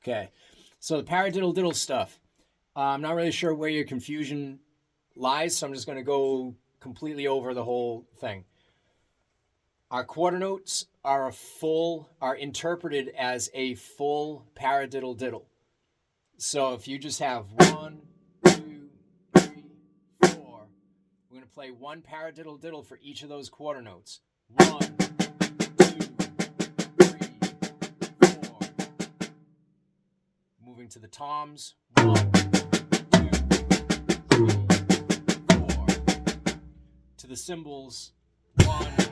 Okay, so the paradiddle-diddle stuff. I'm not really sure where your confusion lies, so I'm just going to go completely over the whole thing. Our quarter notes are interpreted as a full paradiddle-diddle. So if you just have 1, 2, 3, 4, we're going to play one paradiddle-diddle for each of those quarter notes. 1, 2, 3, 4. Moving to the toms. 1, 2, 3, 4. To the cymbals. 1, 2,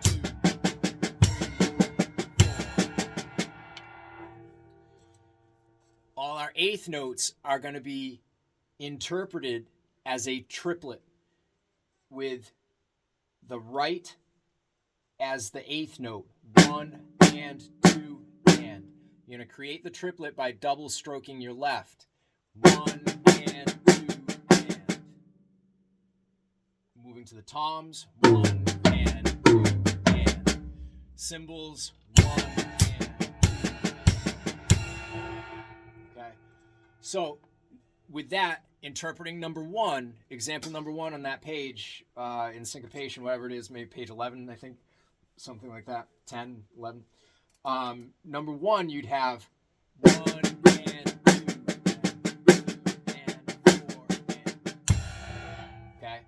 3, 4. All our eighth notes are going to be interpreted as a triplet with the right as the eighth note. 1 and 2 and. You're going to create the triplet by double stroking your left. 1 and 2 and. Moving to the toms. 1 and 2 and. Cymbals. 1 and 2. Okay. So with that, interpreting number 1, example number 1 on that page, in syncopation, whatever it is, maybe page 11, I think, something like that, 10, 11. Number 1, you'd have 1 and 2 and 4 and. Okay?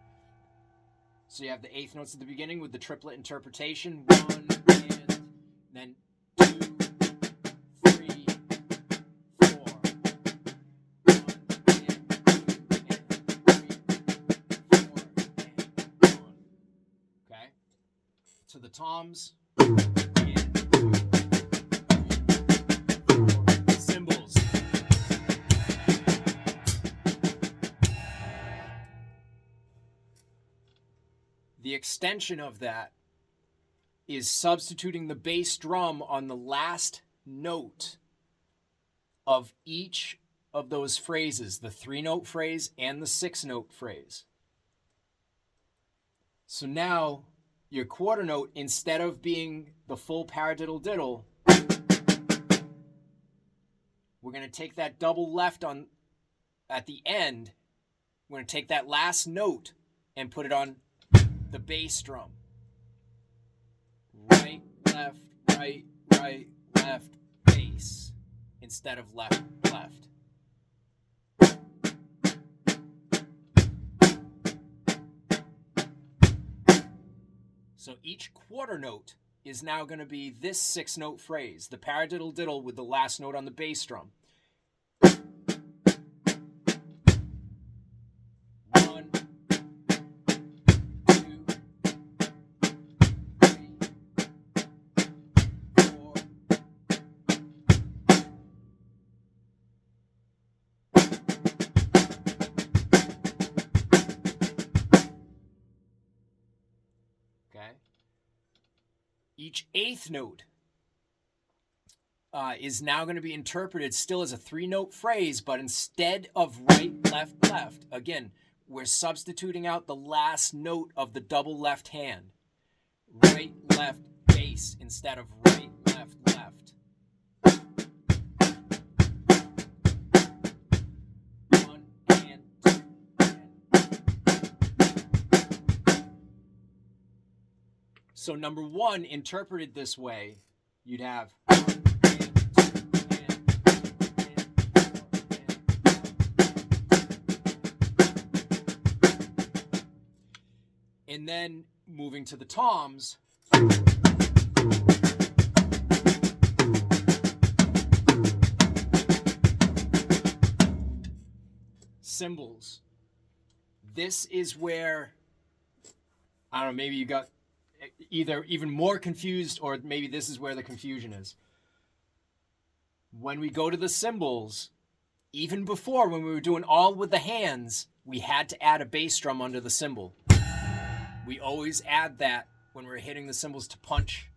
So you have the eighth notes at the beginning with the triplet interpretation. 1 and then 2, 3, 4. 1 and 2 and 3, 4 and 1. Okay? To the toms. Cymbals. The extension of that is substituting the bass drum on the last note of each of those phrases, the 3-note phrase and the 6-note phrase. So now your quarter note, instead of being the full paradiddle-diddle, we're going to take that double left on at the end. We're going to take that last note and put it on the bass drum. Right, left, right, right, left, bass, instead of left, left. So each quarter note is now going to be this 6-note phrase, the paradiddle-diddle with the last note on the bass drum. 1, 2, 3, 4. Okay. Each eighth note is now going to be interpreted still as a 3-note phrase, but instead of right, left, left, again, we're substituting out the last note of the double left hand. Right, left, bass, instead of right, left, left. 1 and 2 and. So number 1, interpreted this way, you'd have 1 and 2 and then moving to the toms. Cymbals. This is where, I don't know, maybe you got either even more confused, or maybe this is where the confusion is. When we go to the cymbals, even before, when we were doing all with the hands, we had to add a bass drum under the cymbal. We always add that when we're hitting the cymbals to punch,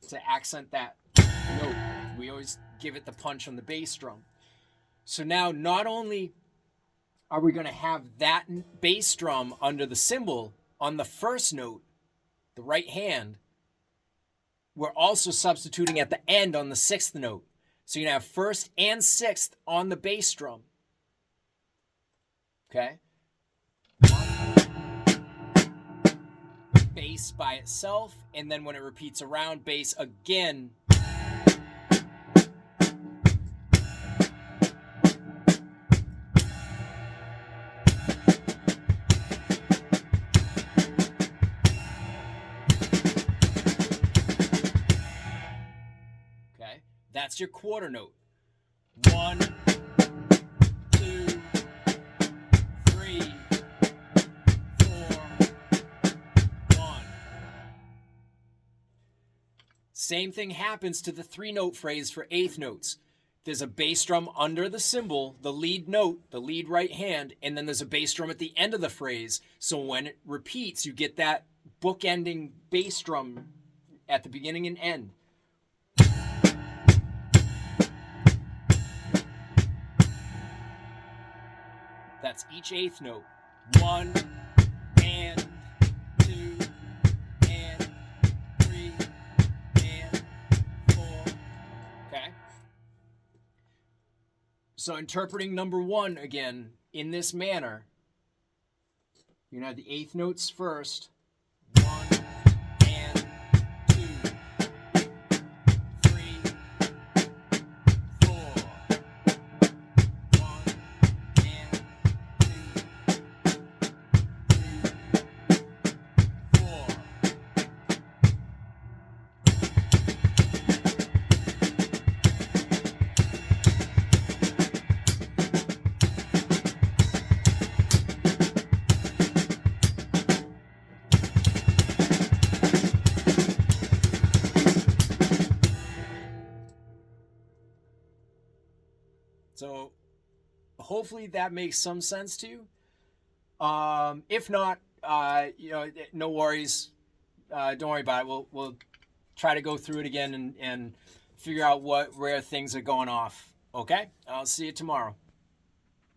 to accent that note. We always give it the punch on the bass drum. So now not only are we going to have that bass drum under the cymbal on the first note, the right hand, we're also substituting at the end on the 6th note. So you're going to have first and sixth on the bass drum. Okay? Bass by itself, and then when it repeats around, bass again. Okay? That's your quarter note. 1, 2, 3, 4, 1. Same thing happens to the 3-note phrase for eighth notes. There's a bass drum under the cymbal, the lead note, the lead right hand, and then there's a bass drum at the end of the phrase. So when it repeats, you get that bookending bass drum at the beginning and end. That's each eighth note. 1 and 2 and 3 and 4. Okay? So interpreting number 1 again in this manner, you're going to have the eighth notes first. 1 and 2, 3, 4. 1 and 2, 3, 4. So hopefully that makes some sense to you. If not, no worries. Don't worry about it. We'll try to go through it again and figure out where things are going off. Okay? I'll see you tomorrow.